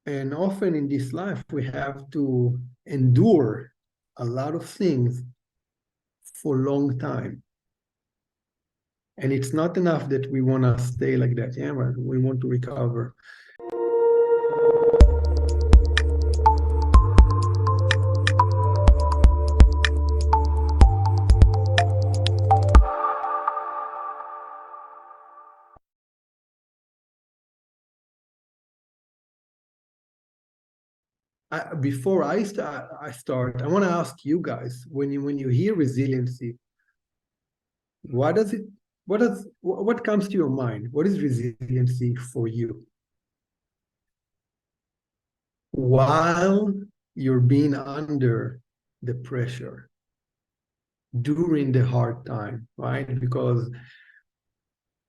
And often in this life, we have to endure a lot of things for a long time. And it's not enough that we want to stay like that. Yeah, but we want to recover. Before I start, I want to ask you guys, when you hear resiliency, what does it what comes to your mind? What is resiliency for you? While you're being under the pressure during the hard time, right? Because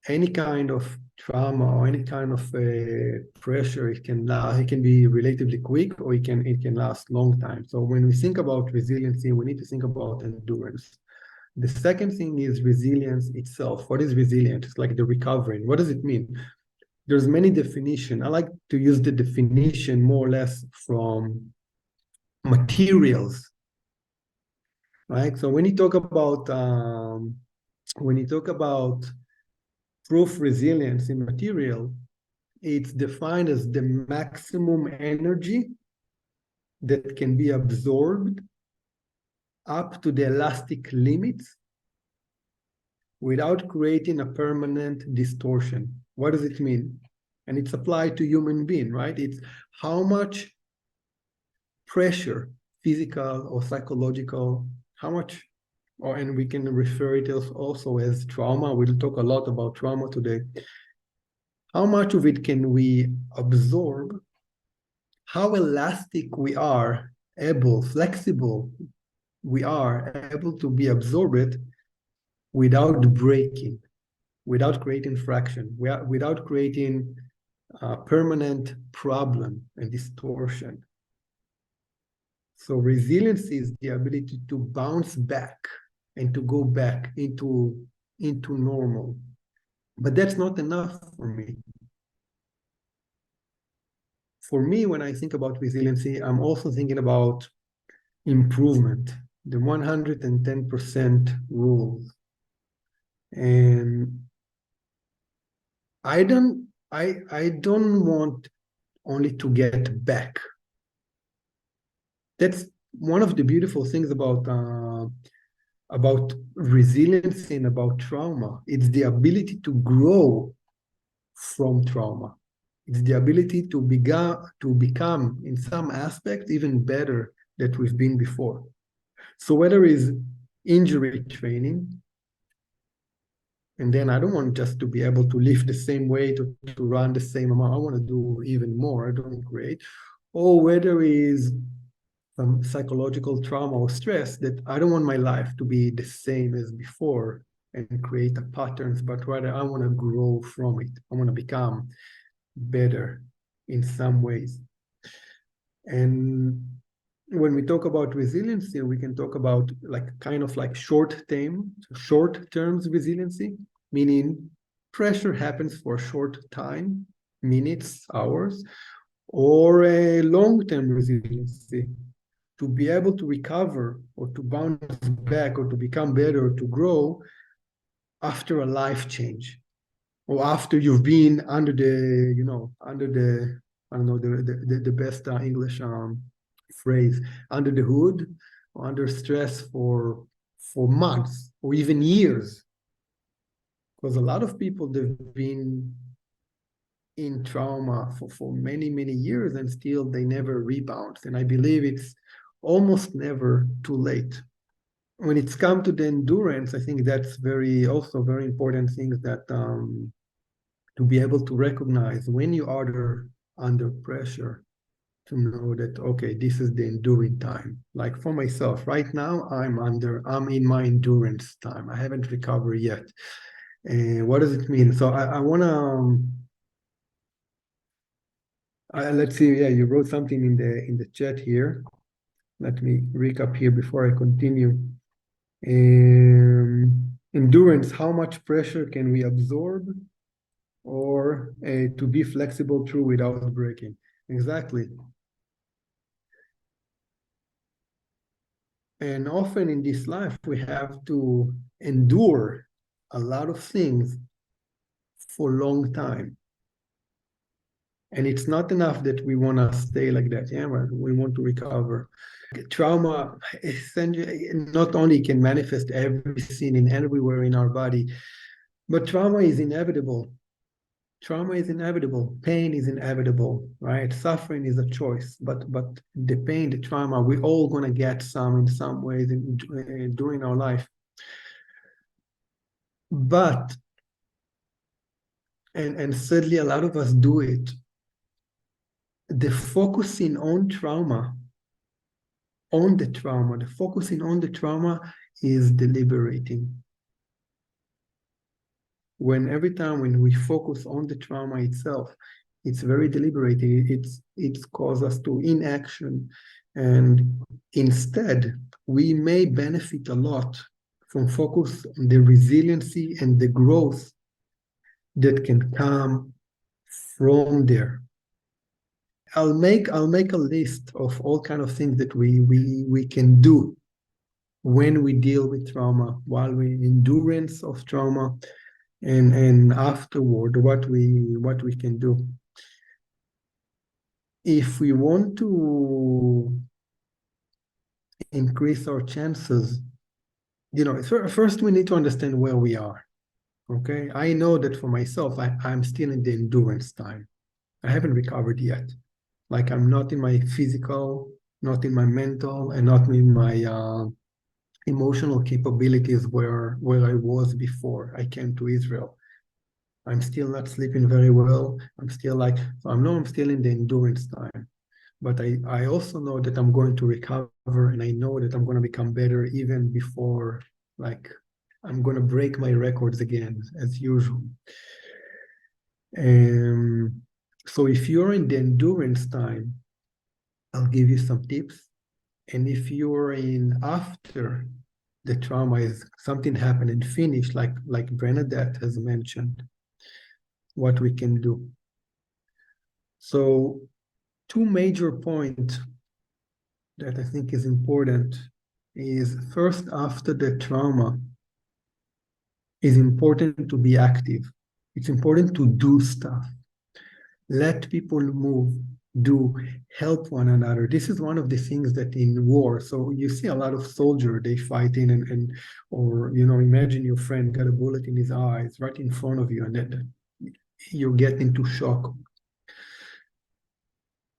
any kind of trauma or any kind of pressure, it can be relatively quick, or it can last long time. So when we think about resiliency, we need to think about endurance. The second thing is resilience itself. What is resilience? It's like the recovering. What does it mean? There's many definitions. I like to use the definition more or less from materials, right? So when you talk about proof resilience in material, it's defined as the maximum energy that can be absorbed up to the elastic limits without creating a permanent distortion. What does it mean? And it's applied to human being, right? It's how much pressure, physical or psychological, how much, and we can refer it also as trauma. We'll talk a lot about trauma today. How much of it can we absorb? How elastic we are, flexible we are able to be absorbed without breaking, without creating fraction, without creating a permanent problem and distortion. So resilience is the ability to bounce back and to go back into normal. But that's not enough for me. For me, when I think about resiliency, I'm also thinking about improvement, the 110% rule. And I don't want only to get back. That's one of the beautiful things about resilience and about trauma. It's the ability to grow from trauma. It's the ability to become in some aspects even better than we've been before. So whether it's injury training, and then I don't want just to be able to lift the same weight to run the same amount. I want to do even more. I don't create. Or whether it's some psychological trauma or stress, that I don't want my life to be the same as before and create a patterns, but rather I want to grow from it. I want to become better in some ways. And when we talk about resiliency, we can talk about short-term resiliency, meaning pressure happens for a short time, minutes, hours, or a long-term resiliency, to be able to recover or to bounce back or to become better or to grow after a life change, or after you've been under the I don't know the best English phrase, under the hood or under stress for months or even years. Because a lot of people, they've been in trauma for many, many years and still they never rebound. And I believe it's almost never too late. When it's come to the endurance, I think that's also very important things that to be able to recognize when you are under pressure, to know that, okay, this is the enduring time. Like for myself, right now, I'm in my endurance time. I haven't recovered yet. And what does it mean? So I want to, let's see, yeah, you wrote something in the chat here. Let me recap here before I continue. Endurance, how much pressure can we absorb, or to be flexible through without breaking? Exactly. And often in this life, we have to endure a lot of things for a long time. And it's not enough that we want to stay like that. Yeah, we want to recover. Trauma essentially not only can manifest every scene in everywhere in our body, but trauma is inevitable. Trauma is inevitable. Pain is inevitable, right? Suffering is a choice, but the pain, the trauma, we're all gonna get some in some ways during our life. But and sadly, a lot of us do it. The focusing on the trauma, the focusing on the trauma is deliberating. When every time when we focus on the trauma itself, it's very deliberating. It's caused us to inaction, and instead we may benefit a lot from focus on the resiliency and the growth that can come from there. I'll make a list of all kind of things that we can do when we deal with trauma, while we endurance of trauma, and afterward what we can do. If we want to increase our chances, first we need to understand where we are. Okay, I know that for myself, I'm still in the endurance time. I haven't recovered yet. Like I'm not in my physical, not in my mental, and not in my emotional capabilities where I was before I came to Israel. I'm still not sleeping very well. I'm still like, so I know I'm still in the endurance time, but I also know that I'm going to recover, and I know that I'm going to become better even before, like, I'm going to break my records again as usual. Um, so if you're in the endurance time, I'll give you some tips. And if you're in after the trauma is something happened and finished, like Bernadette has mentioned, what we can do. So two major points that I think is important is first, after the trauma, is important to be active. It's important to do stuff. Let people move, do, help one another. This is one of the things that in war, so you see a lot of soldiers, they fighting and or imagine your friend got a bullet in his eyes right in front of you, and then you get into shock.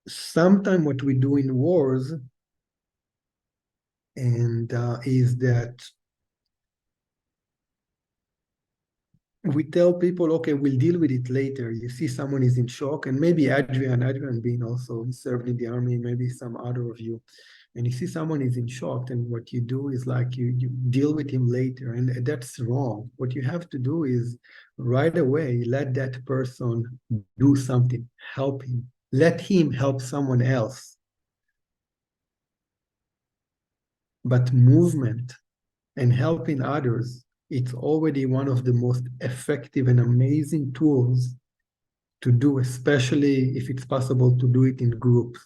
Sometimes what we do in wars and is that we tell people, okay, we'll deal with it later. You see someone is in shock, and maybe Adrian being also, he served in the army, maybe some other of you, and you see someone is in shock, and what you do is like you deal with him later, and that's wrong. What you have to do is right away let that person do something, help him, let him help someone else. But movement and helping others, it's already one of the most effective and amazing tools to do, especially if it's possible to do it in groups.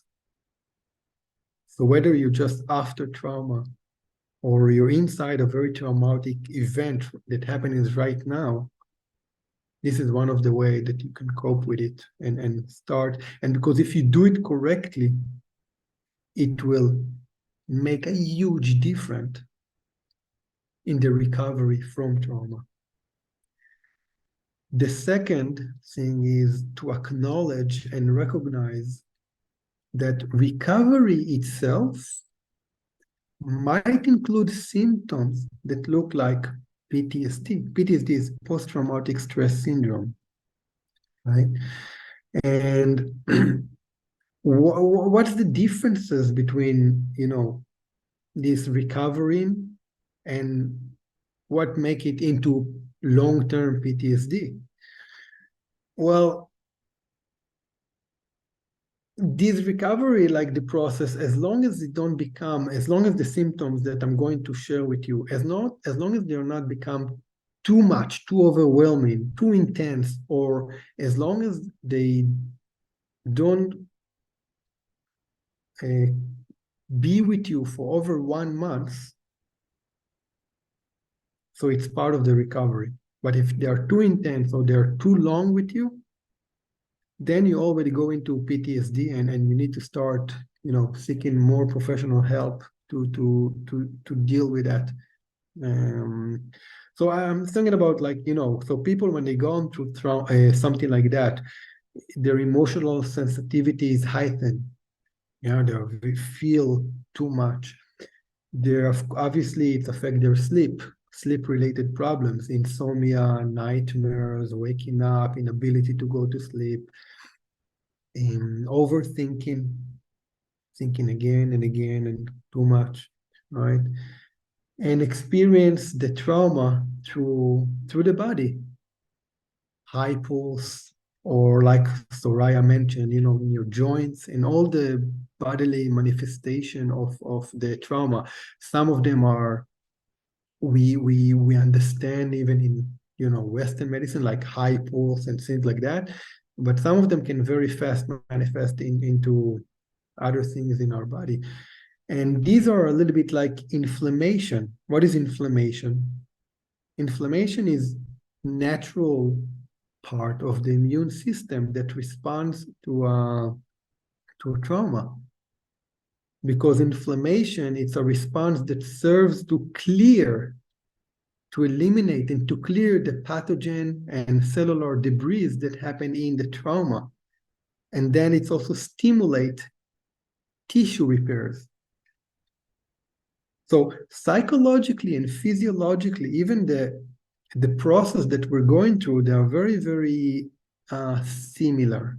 So whether you're just after trauma or you're inside a very traumatic event that happens right now, this is one of the ways that you can cope with it and start. And because if you do it correctly, it will make a huge difference in the recovery from trauma. The second thing is to acknowledge and recognize that recovery itself might include symptoms that look like PTSD. PTSD is post-traumatic stress syndrome, right? And what's the differences between, this recovering and what make it into long-term PTSD? Well, this recovery, like the process, as long as the symptoms that I'm going to share with you, as long as they're not become too much, too overwhelming, too intense, or as long as they don't be with you for over 1 month, so it's part of the recovery. But if they are too intense or they are too long with you, then you already go into PTSD, and you need to start, seeking more professional help to deal with that. So I'm thinking about, like, so people, when they go on through something like that, their emotional sensitivity is heightened. They feel too much. Obviously it affects their sleep-related problems, insomnia, nightmares, waking up, inability to go to sleep, overthinking, thinking again and again and too much, right? And experience the trauma through the body, high pulse, or like Soraya mentioned, in your joints and all the bodily manifestation of the trauma. Some of them are, we understand even in, Western medicine, like high pulse and things like that, but some of them can very fast manifest into other things in our body. And these are a little bit like inflammation. What is inflammation? Inflammation is natural part of the immune system that responds to a trauma. Because inflammation, it's a response that serves to eliminate and to clear the pathogen and cellular debris that happen in the trauma. And then it's also stimulate tissue repairs. So psychologically and physiologically, even the process that we're going through, they are very, very similar.